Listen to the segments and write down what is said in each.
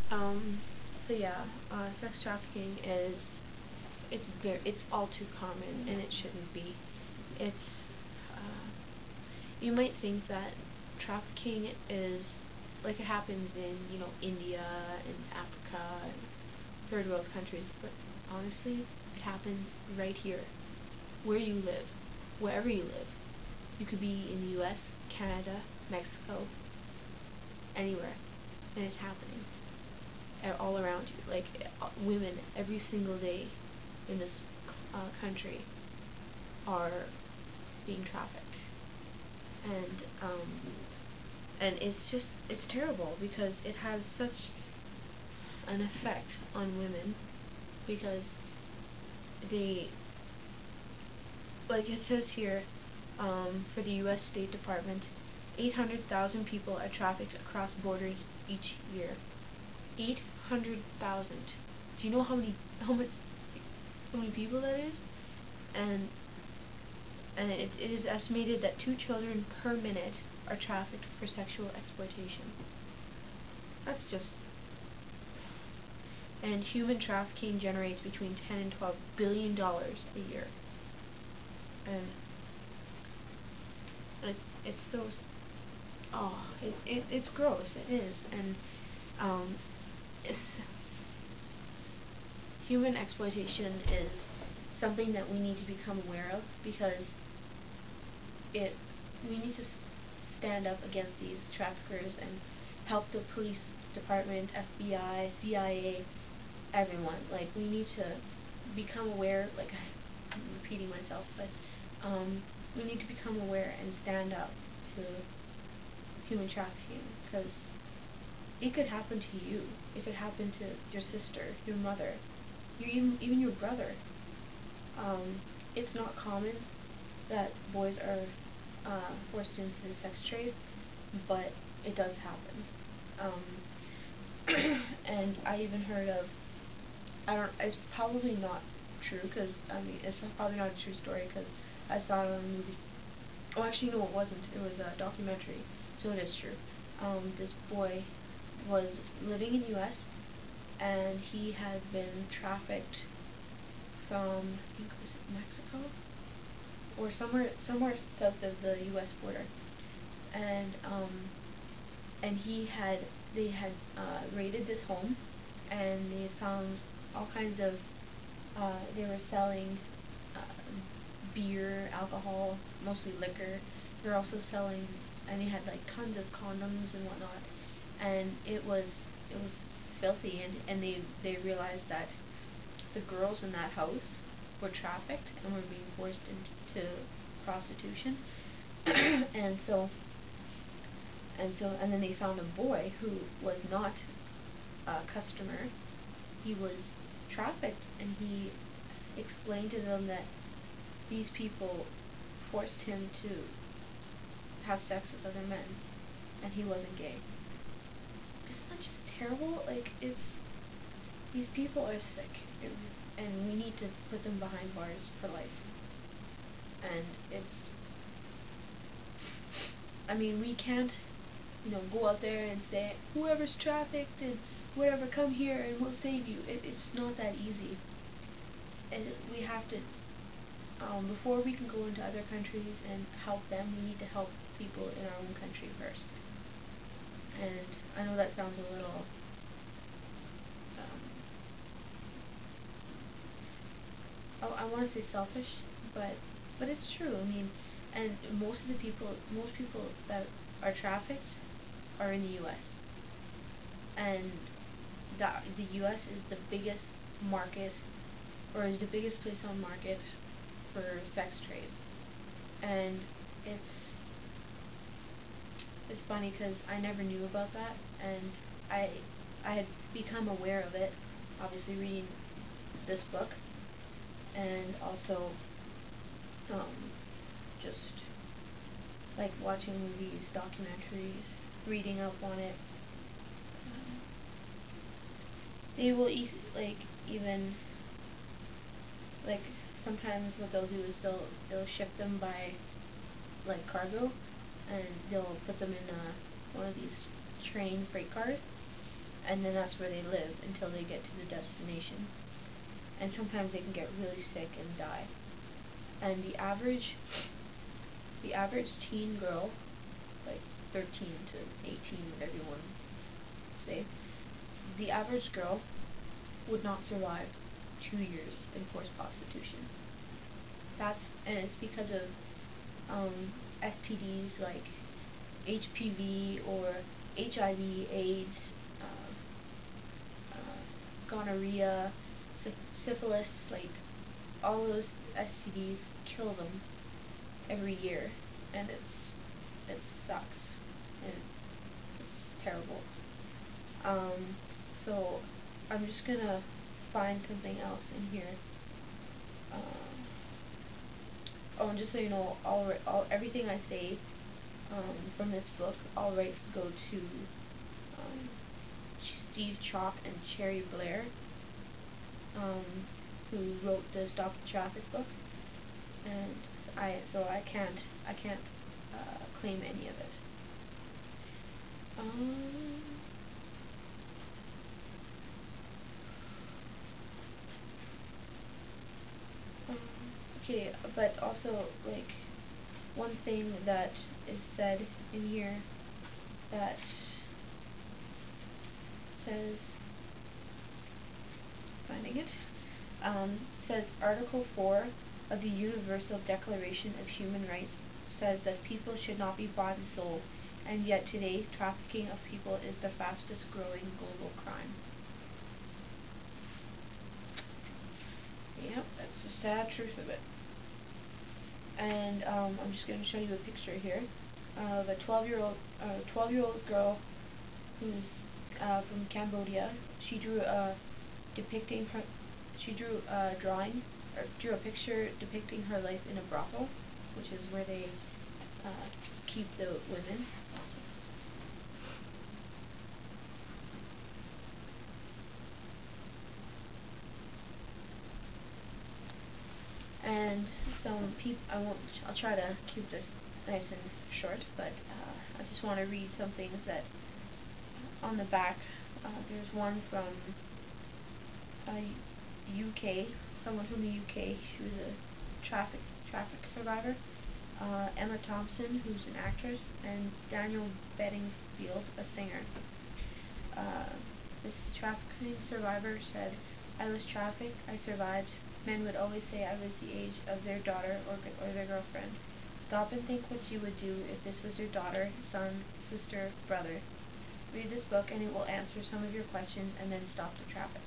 Um, so yeah, sex trafficking is it's all too common, and it shouldn't be. It's you might think that trafficking is like it happens in India and Africa and third world countries, but honestly, it happens right here, where you live, wherever you live. You could be in the U.S., Canada, Mexico, anywhere, and it's happening all around you. Like women every single day in this country are being trafficked, and it's terrible because it has such an effect on women because they, like it says here, for the U.S. State Department, 800,000 people are trafficked across borders each year. 800,000. Do you know how many people that is? And it is estimated that 2 children per minute are trafficked for sexual exploitation. That's just. And human trafficking generates between 10 and 12 billion dollars a year. And it's so, it's gross. It is. And it's, human exploitation is something that we need to become aware of because we need to stand up against these traffickers and help the police department, FBI, CIA, everyone. Like, we need to become aware. Like, I'm repeating myself, but we need to become aware and stand up to human trafficking because it could happen to you. It could happen to your sister, your mother, even your brother. It's not common that boys are forced into the sex trade, but it does happen. And I even heard of, it's probably not true because, it's probably not a true story because I saw it on a movie. Oh, actually, no, it wasn't. It was a documentary, so it is true. This boy was living in the U.S. and he had been trafficked from, I think, was it Mexico? Or somewhere south of the U.S. border. And they had raided this home, and they had found all kinds of, they were selling beer, alcohol, mostly liquor. They were also selling, and they had like tons of condoms and whatnot. And it was filthy, and they realized that the girls in that house were trafficked and were being forced into prostitution. and so and then they found a boy who was not a customer. He was trafficked, and he explained to them that these people forced him to have sex with other men, and he wasn't gay. Isn't that just terrible? Like, these people are sick, and we need to put them behind bars for life. And we can't, go out there and say, whoever's trafficked and whatever, come here and we'll save you. It's not that easy. And we have to, before we can go into other countries and help them, we need to help people in our own country first. And I know that sounds a little, I want to say selfish, but it's true. And most people that are trafficked are in the U.S. And the U.S. is the biggest market, or is the biggest place on market for sex trade. And it's funny because I never knew about that, and I had become aware of it, obviously reading this book, and also just like watching movies, documentaries, reading up on it. They will even like sometimes what they'll do is they'll ship them by like cargo, and they'll put them in one of these train freight cars, and then that's where they live until they get to the destination. And sometimes they can get really sick and die. And the average teen girl, like 13 to 18, whatever you want to say, the average girl would not survive 2 years in forced prostitution. And it's because of STDs like HPV or HIV, AIDS, gonorrhea, syphilis, like all those STDs kill them every year, and it sucks, and it's terrible. So I'm just gonna find something else in here. Oh, and just so you know, everything I say from this book, all rights go to Steve Chalk and Cherry Blair, who wrote the Stop the Traffic book, and I can't claim any of it. Okay, but also, like, one thing that is said in here that says, finding it, says Article 4 of the Universal Declaration of Human Rights says that people should not be bought and sold, and yet today trafficking of people is the fastest growing global crime. Yep, that's the sad truth of it. And I'm just going to show you a picture here of a 12-year-old girl who's from Cambodia. She drew a picture depicting her life in a brothel, which is where they keep the women. And some people, I'll try to keep this nice and short, but I just want to read some things that on the back. There's one from UK, someone from the UK. She was a traffic survivor. Emma Thompson, who's an actress, and Daniel Bedingfield, a singer. This trafficking survivor said, "I was trafficked, I survived. Men would always say I was the age of their daughter or their girlfriend. Stop and think what you would do if this was your daughter, son, sister, brother. Read this book and it will answer some of your questions, and then stop the traffic."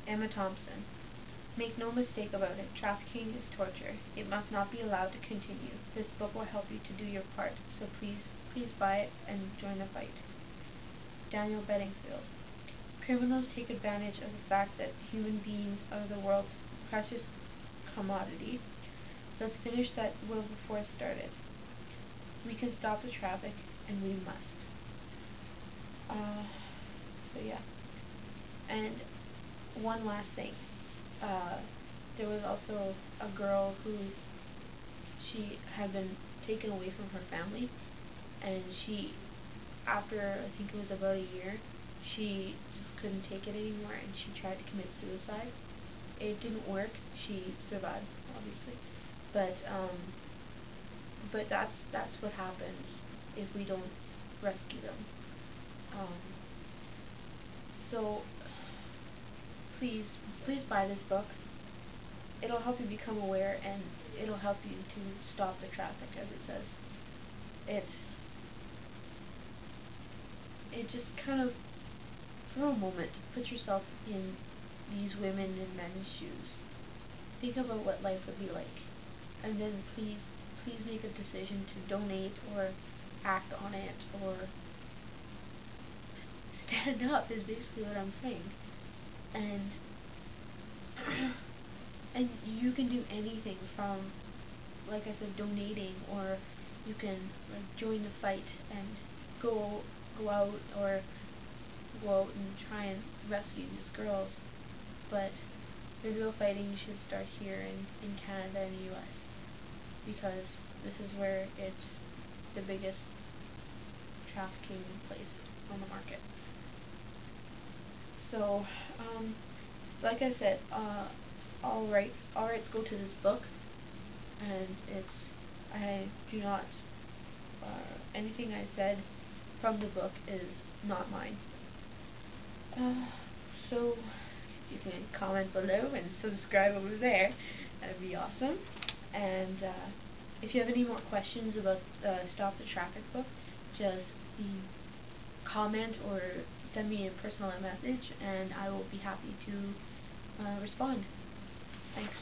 Emma Thompson. "Make no mistake about it, trafficking is torture. It must not be allowed to continue. This book will help you to do your part, so please buy it and join the fight." Daniel Bedingfield. "Criminals take advantage of the fact that human beings are the world's precious commodity. Let's finish that will before it started. We can stop the traffic, and we must." So yeah. And one last thing. There was also a girl who she had been taken away from her family, and after I think it was about a year, she just couldn't take it anymore, and she tried to commit suicide. It didn't work. She survived, obviously, but that's what happens if we don't rescue them. So please buy this book. It'll help you become aware, and it'll help you to stop the traffic, as it says. It just kind of, for a moment, put yourself in these women and men's shoes. Think about what life would be like, and then please make a decision to donate or act on it, or stand up is basically what I'm saying. And and you can do anything from, like I said, donating, or you can join the fight and go out and try and rescue these girls. But the real fighting should start here in Canada and the US, because this is where it's the biggest trafficking place on the market. So, like I said, all rights go to this book, and I do not, anything I said from the book is not mine. So, you can comment below and subscribe over there. That'd be awesome. And if you have any more questions about Stop the Traffic book, just comment or send me a personal message, and I will be happy to respond. Thanks.